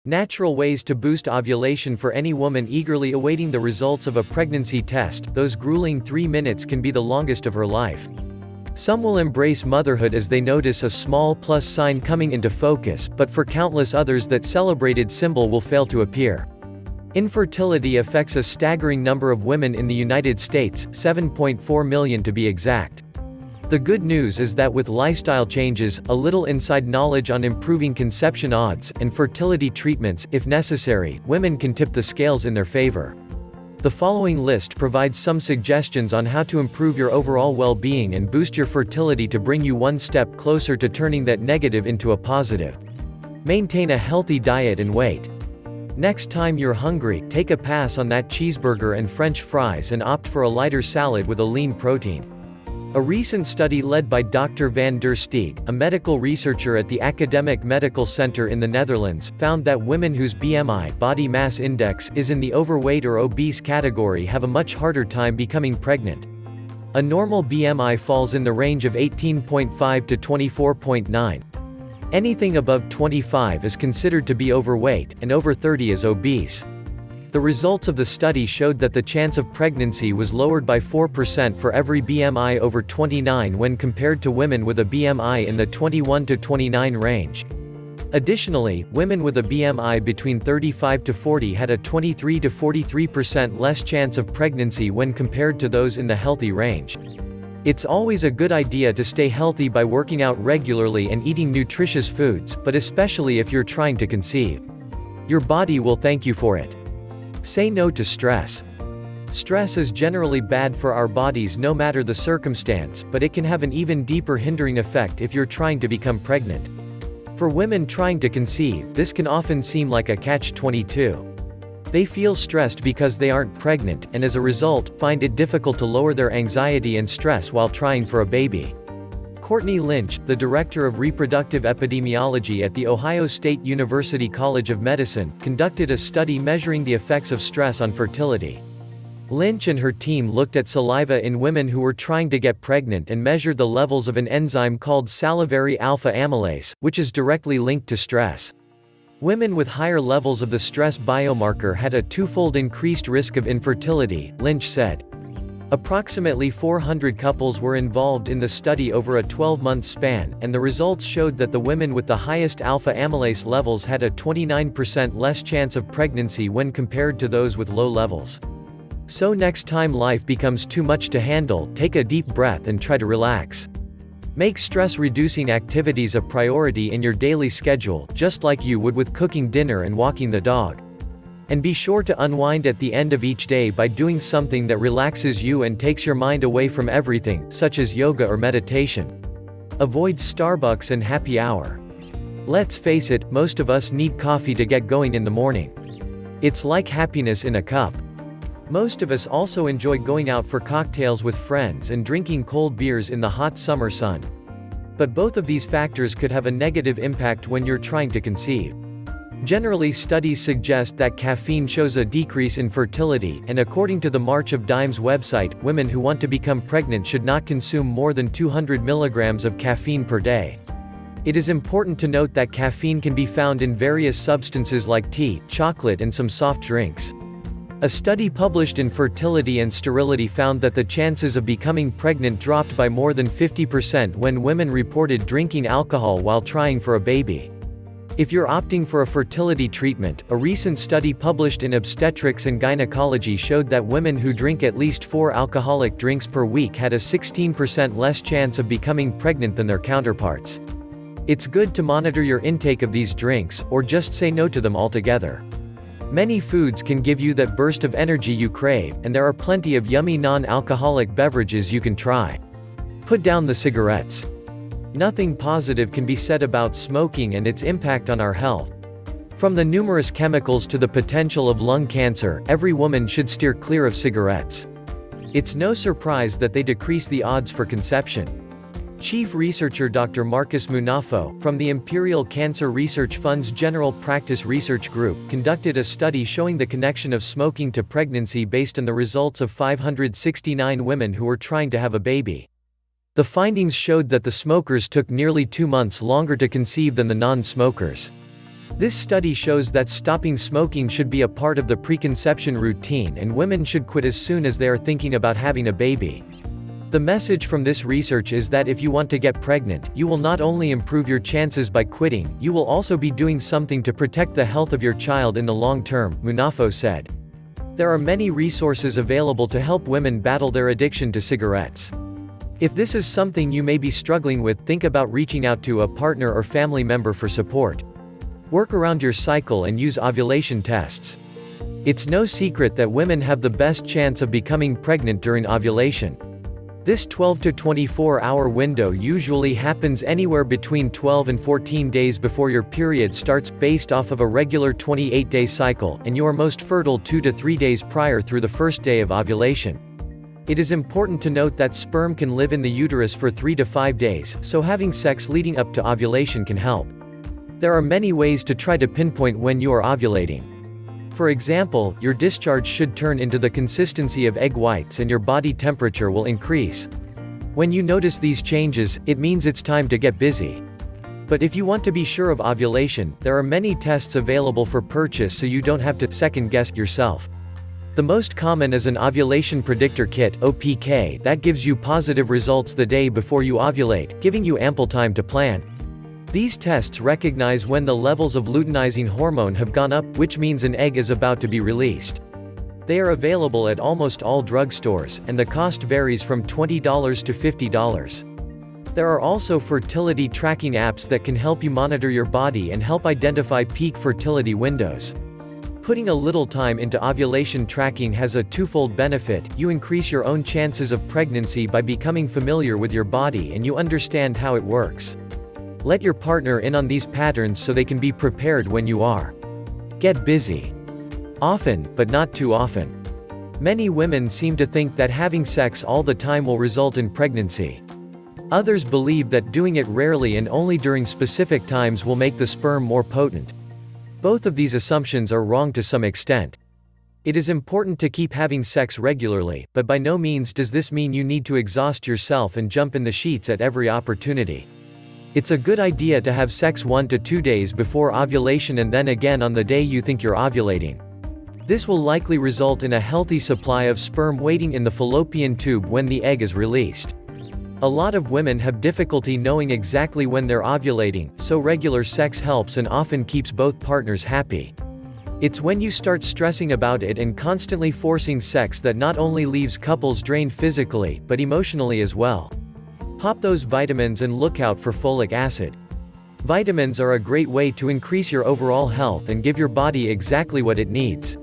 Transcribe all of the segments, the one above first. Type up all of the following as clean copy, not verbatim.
Natural ways to boost ovulation for any woman eagerly awaiting the results of a pregnancy test. Those grueling 3 minutes can be the longest of her life. Some will embrace motherhood as they notice a small plus sign coming into focus, but for countless others that celebrated symbol will fail to appear. Infertility affects a staggering number of women in the United States, 7.4 million to be exact. The good news is that with lifestyle changes, a little inside knowledge on improving conception odds, and fertility treatments, if necessary, women can tip the scales in their favor. The following list provides some suggestions on how to improve your overall well-being and boost your fertility to bring you one step closer to turning that negative into a positive. Maintain a healthy diet and weight. Next time you're hungry, take a pass on that cheeseburger and French fries and opt for a lighter salad with a lean protein. A recent study led by Dr. van der Steeg, a medical researcher at the Academic Medical Center in the Netherlands, found that women whose BMI body mass index is in the overweight or obese category have a much harder time becoming pregnant. A normal BMI falls in the range of 18.5 to 24.9. Anything above 25 is considered to be overweight, and over 30 is obese. The results of the study showed that the chance of pregnancy was lowered by 4% for every BMI over 29 when compared to women with a BMI in the 21 to 29 range. Additionally, women with a BMI between 35 to 40 had a 23 to 43% less chance of pregnancy when compared to those in the healthy range. It's always a good idea to stay healthy by working out regularly and eating nutritious foods, but especially if you're trying to conceive. Your body will thank you for it. Say no to stress. Stress is generally bad for our bodies no matter the circumstance, but it can have an even deeper hindering effect if you're trying to become pregnant. For women trying to conceive, this can often seem like a catch-22. They feel stressed because they aren't pregnant, and as a result, find it difficult to lower their anxiety and stress while trying for a baby. Courtney Lynch, the director of reproductive epidemiology at The Ohio State University College of Medicine, conducted a study measuring the effects of stress on fertility. Lynch and her team looked at saliva in women who were trying to get pregnant and measured the levels of an enzyme called salivary alpha amylase, which is directly linked to stress. Women with higher levels of the stress biomarker had a twofold increased risk of infertility, Lynch said. Approximately 400 couples were involved in the study over a 12-month span, and the results showed that the women with the highest alpha amylase levels had a 29% less chance of pregnancy when compared to those with low levels. So next time life becomes too much to handle, take a deep breath and try to relax. Make stress-reducing activities a priority in your daily schedule, just like you would with cooking dinner and walking the dog. And be sure to unwind at the end of each day by doing something that relaxes you and takes your mind away from everything, such as yoga or meditation. Avoid Starbucks and happy hour. Let's face it, most of us need coffee to get going in the morning. It's like happiness in a cup. Most of us also enjoy going out for cocktails with friends and drinking cold beers in the hot summer sun. But both of these factors could have a negative impact when you're trying to conceive. Generally, studies suggest that caffeine shows a decrease in fertility, and according to the March of Dimes website, women who want to become pregnant should not consume more than 200 milligrams of caffeine per day. It is important to note that caffeine can be found in various substances like tea, chocolate, and some soft drinks. A study published in Fertility and Sterility found that the chances of becoming pregnant dropped by more than 50% when women reported drinking alcohol while trying for a baby. If you're opting for a fertility treatment, a recent study published in Obstetrics and Gynecology showed that women who drink at least 4 alcoholic drinks per week had a 16% less chance of becoming pregnant than their counterparts. It's good to monitor your intake of these drinks, or just say no to them altogether. Many foods can give you that burst of energy you crave, and there are plenty of yummy non-alcoholic beverages you can try. Put down the cigarettes. Nothing positive can be said about smoking and its impact on our health. From the numerous chemicals to the potential of lung cancer, every woman should steer clear of cigarettes. It's no surprise that they decrease the odds for conception. Chief researcher Dr. Marcus Munafo, from the Imperial Cancer Research Fund's General Practice Research Group, conducted a study showing the connection of smoking to pregnancy based on the results of 569 women who were trying to have a baby. The findings showed that the smokers took nearly 2 months longer to conceive than the non-smokers. This study shows that stopping smoking should be a part of the preconception routine, and women should quit as soon as they are thinking about having a baby. The message from this research is that if you want to get pregnant, you will not only improve your chances by quitting, you will also be doing something to protect the health of your child in the long term, Munafo said. There are many resources available to help women battle their addiction to cigarettes. If this is something you may be struggling with, think about reaching out to a partner or family member for support. Work around your cycle and use ovulation tests. It's no secret that women have the best chance of becoming pregnant during ovulation. This 12 to 24-hour window usually happens anywhere between 12 and 14 days before your period starts, based off of a regular 28-day cycle, and you are most fertile 2 to 3 days prior through the first day of ovulation. It is important to note that sperm can live in the uterus for 3 to 5 days, so having sex leading up to ovulation can help. There are many ways to try to pinpoint when you are ovulating. For example, your discharge should turn into the consistency of egg whites and your body temperature will increase. When you notice these changes, it means it's time to get busy. But if you want to be sure of ovulation, there are many tests available for purchase so you don't have to second-guess yourself. The most common is an ovulation predictor kit (OPK) that gives you positive results the day before you ovulate, giving you ample time to plan. These tests recognize when the levels of luteinizing hormone have gone up, which means an egg is about to be released. They are available at almost all drugstores, and the cost varies from $20 to $50. There are also fertility tracking apps that can help you monitor your body and help identify peak fertility windows. Putting a little time into ovulation tracking has a twofold benefit: you increase your own chances of pregnancy by becoming familiar with your body and you understand how it works. Let your partner in on these patterns so they can be prepared when you are. Get busy. Often, but not too often. Many women seem to think that having sex all the time will result in pregnancy. Others believe that doing it rarely and only during specific times will make the sperm more potent. Both of these assumptions are wrong to some extent. It is important to keep having sex regularly, but by no means does this mean you need to exhaust yourself and jump in the sheets at every opportunity. It's a good idea to have sex 1 to 2 days before ovulation and then again on the day you think you're ovulating. This will likely result in a healthy supply of sperm waiting in the fallopian tube when the egg is released. A lot of women have difficulty knowing exactly when they're ovulating, so regular sex helps and often keeps both partners happy. It's when you start stressing about it and constantly forcing sex that not only leaves couples drained physically, but emotionally as well. Pop those vitamins and look out for folic acid. Vitamins are a great way to increase your overall health and give your body exactly what it needs.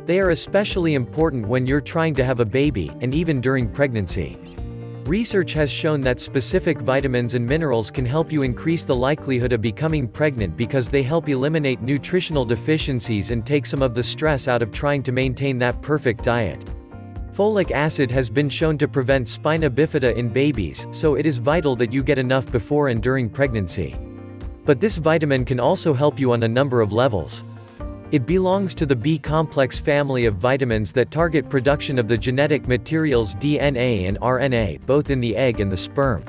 They are especially important when you're trying to have a baby, and even during pregnancy. Research has shown that specific vitamins and minerals can help you increase the likelihood of becoming pregnant because they help eliminate nutritional deficiencies and take some of the stress out of trying to maintain that perfect diet. Folic acid has been shown to prevent spina bifida in babies, so it is vital that you get enough before and during pregnancy. But this vitamin can also help you on a number of levels. It belongs to the B-complex family of vitamins that target production of the genetic materials DNA and RNA, both in the egg and the sperm.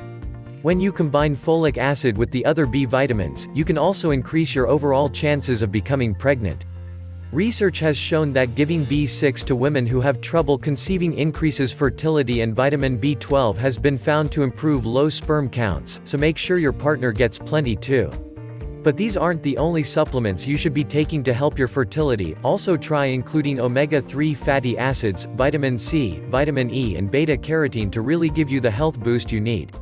When you combine folic acid with the other B vitamins, you can also increase your overall chances of becoming pregnant. Research has shown that giving B6 to women who have trouble conceiving increases fertility, and vitamin B12 has been found to improve low sperm counts, so make sure your partner gets plenty too. But these aren't the only supplements you should be taking to help your fertility. Also try including omega-3 fatty acids, vitamin C, vitamin E and beta-carotene to really give you the health boost you need.